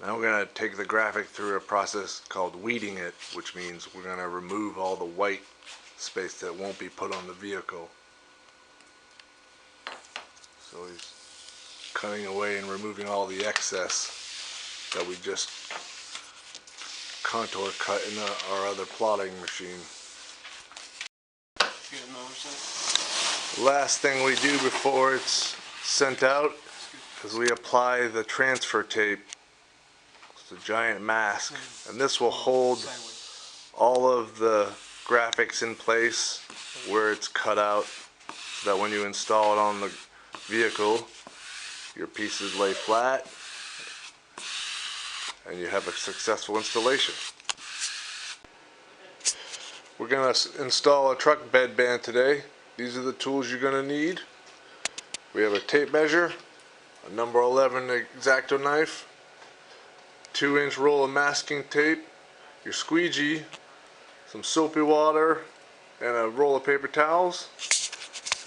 Now we're going to take the graphic through a process called weeding it, which means we're going to remove all the white space that won't be put on the vehicle. So he's cutting away and removing all the excess that we just contour cut in our other plotting machine. Last thing we do before it's sent out is we apply the transfer tape. It's a giant mask, and this will hold all of the graphics in place where it's cut out, so that when you install it on the vehicle, your pieces lay flat and you have a successful installation. We're going to install a truck bed band today. These are the tools you're going to need. We have a tape measure, a number 11 X-Acto knife, 2-inch roll of masking tape, your squeegee, some soapy water, and a roll of paper towels,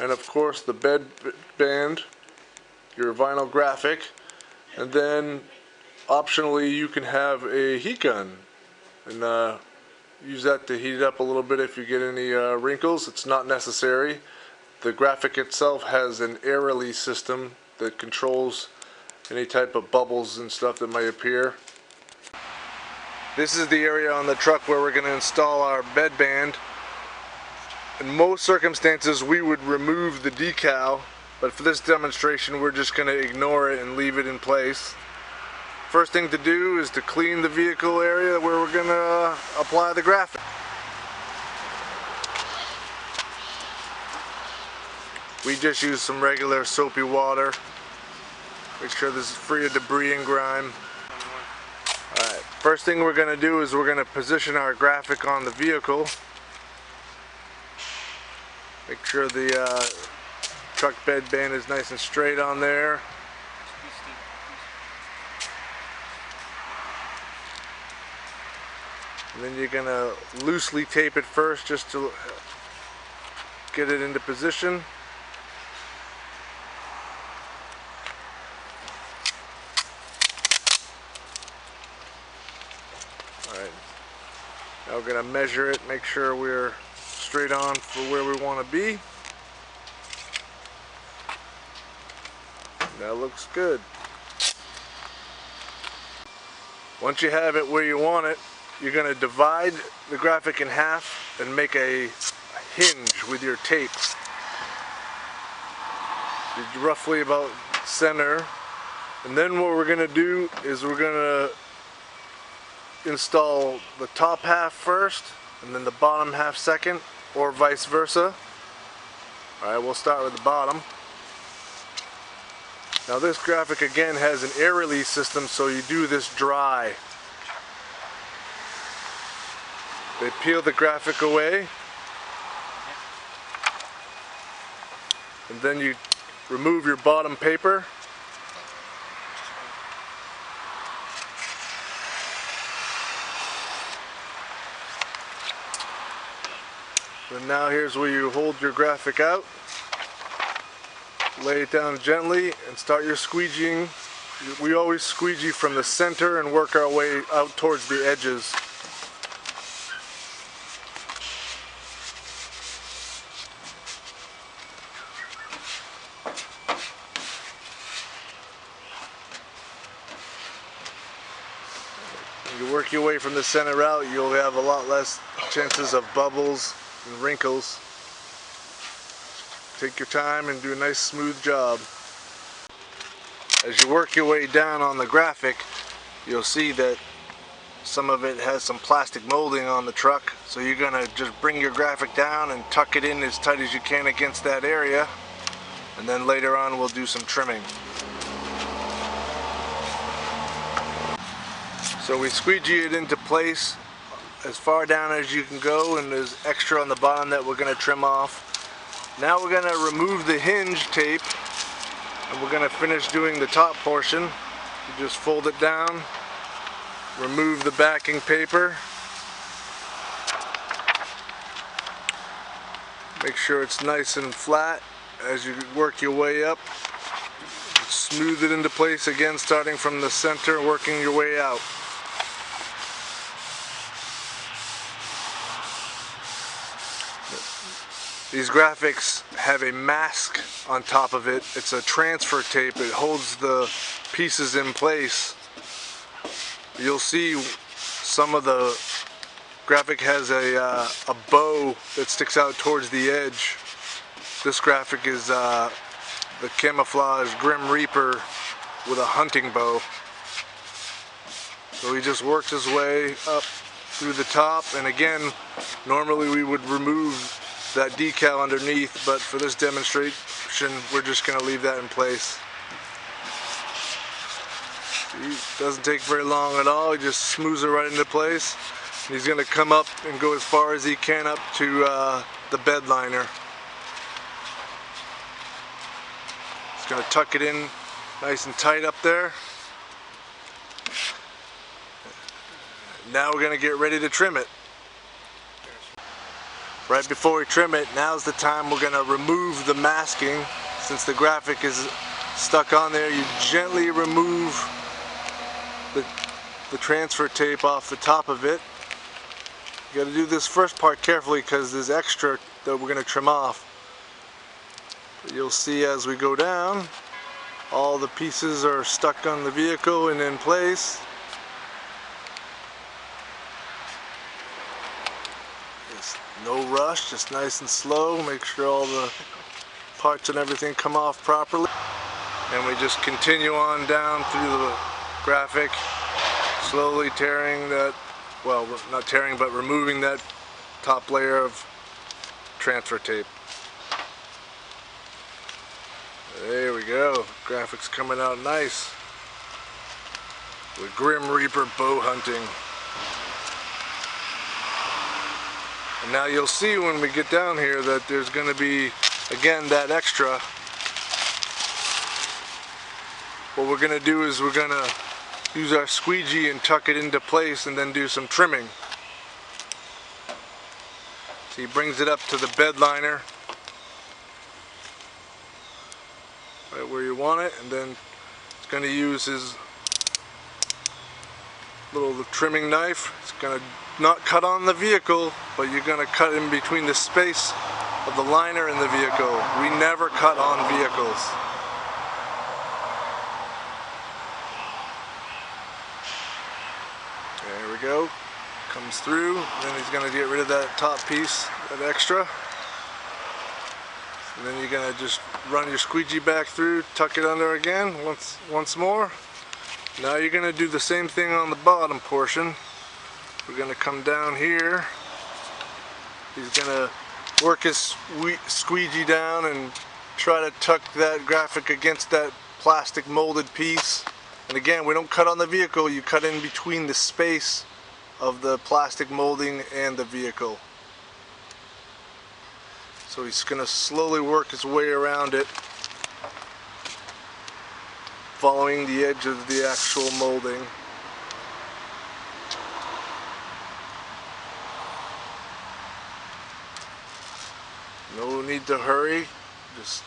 and of course the bed band, your vinyl graphic, and then optionally you can have a heat gun and use that to heat it up a little bit if you get any wrinkles. It's not necessary. The graphic itself has an air release system that controls any type of bubbles and stuff that might appear. This is the area on the truck where we're going to install our bed band. In most circumstances we would remove the decal, but for this demonstration we're just going to ignore it and leave it in place. First thing to do is to clean the vehicle area where we're going to apply the graphic. We just use some regular soapy water. Make sure this is free of debris and grime. Alright, first thing we're going to do is we're going to position our graphic on the vehicle. Make sure the truck bed band is nice and straight on there. And then you're going to loosely tape it first just to get it into position. Alright, now we're going to measure it, make sure we're straight on for where we want to be. That looks good. Once you have it where you want it, you're going to divide the graphic in half and make a hinge with your tape. Roughly about center. And then what we're going to do is we're going to install the top half first and then the bottom half second, or vice versa. Alright, we'll start with the bottom. Now this graphic again has an air release system, so you do this dry. They peel the graphic away, and then you remove your bottom paper. And now here's where you hold your graphic out. Lay it down gently and start your squeegeeing. We always squeegee from the center and work our way out towards the edges. When you work your way from the center out, you'll have a lot less chances of bubbles and wrinkles. Take your time and do a nice smooth job. As you work your way down on the graphic, you'll see that some of it has some plastic molding on the truck, so you're going to just bring your graphic down and tuck it in as tight as you can against that area, and then later on we'll do some trimming. So we squeegee it into place as far down as you can go, and there's extra on the bottom that we're going to trim off. Now we're going to remove the hinge tape, and we're going to finish doing the top portion. You just fold it down, remove the backing paper, make sure it's nice and flat as you work your way up. smooth it into place again, starting from the center, working your way out. These graphics have a mask on top of it. It's a transfer tape. It holds the pieces in place. You'll see some of the graphic has a bow that sticks out towards the edge. This graphic is the camouflage Grim Reaper with a hunting bow. So he just works his way up through the top, and again, normally we would remove that decal underneath, but for this demonstration we're just going to leave that in place. It doesn't take very long at all. He just smooths it right into place. He's going to come up and go as far as he can up to the bed liner. He's going to tuck it in nice and tight up there. Now we're going to get ready to trim it. Right before we trim it, now's the time we're going to remove the masking. Since the graphic is stuck on there, you gently remove the transfer tape off the top of it. You got to do this first part carefully because there's extra that we're going to trim off. But you'll see as we go down, all the pieces are stuck on the vehicle and in place. No rush, just nice and slow. Make sure all the parts and everything come off properly. And we just continue on down through the graphic, slowly tearing that, well, not tearing, but removing that top layer of transfer tape. There we go. Graphics coming out nice. With Grim Reaper bow hunting. And now you'll see when we get down here that there's going to be, again, that extra. What we're going to do is we're going to use our squeegee and tuck it into place and then do some trimming. So he brings it up to the bed liner, right where you want it, and then he's going to use his little trimming knife. It's going to not cut on the vehicle, but you're going to cut in between the space of the liner and the vehicle. We never cut on vehicles. There we go. Comes through, and then he's going to get rid of that top piece, that extra. And then you're going to just run your squeegee back through, tuck it under again once more. Now you're going to do the same thing on the bottom portion. We're going to come down here. He's going to work his squeegee down and try to tuck that graphic against that plastic molded piece. And again, we don't cut on the vehicle, you cut in between the space of the plastic molding and the vehicle. So he's going to slowly work his way around it, following the edge of the actual molding. No need to hurry, just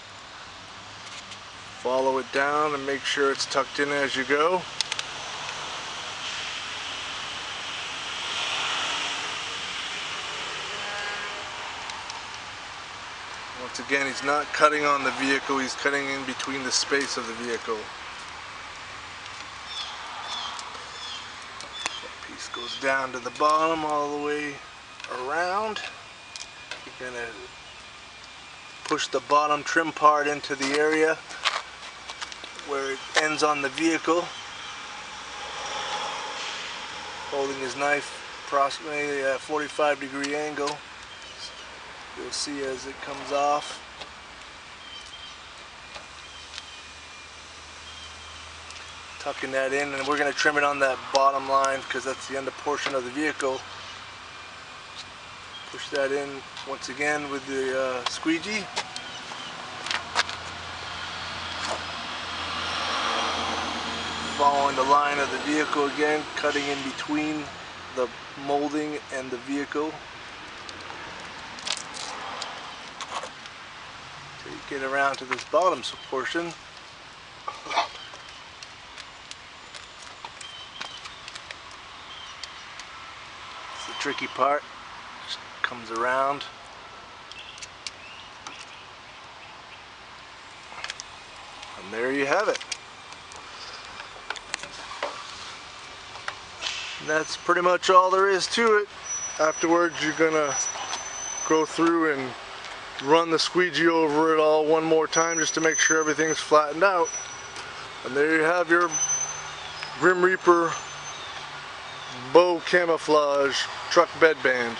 follow it down and make sure it's tucked in as you go. Once again, he's not cutting on the vehicle, he's cutting in between the space of the vehicle. That piece goes down to the bottom all the way around. You're going to push the bottom trim part into the area where it ends on the vehicle, holding his knife approximately at a 45-degree angle. You'll see as it comes off. Tucking that in, and we're going to trim it on that bottom line because that's the end portion of the vehicle. Push that in once again with the squeegee. Following the line of the vehicle again, cutting in between the molding and the vehicle. Till you get around to this bottom portion. It's the tricky part. Just comes around. And there you have it. And that's pretty much all there is to it. Afterwards, you're gonna go through and run the squeegee over it all one more time just to make sure everything's flattened out. And there you have your Grim Reaper bow camouflage truck bed band.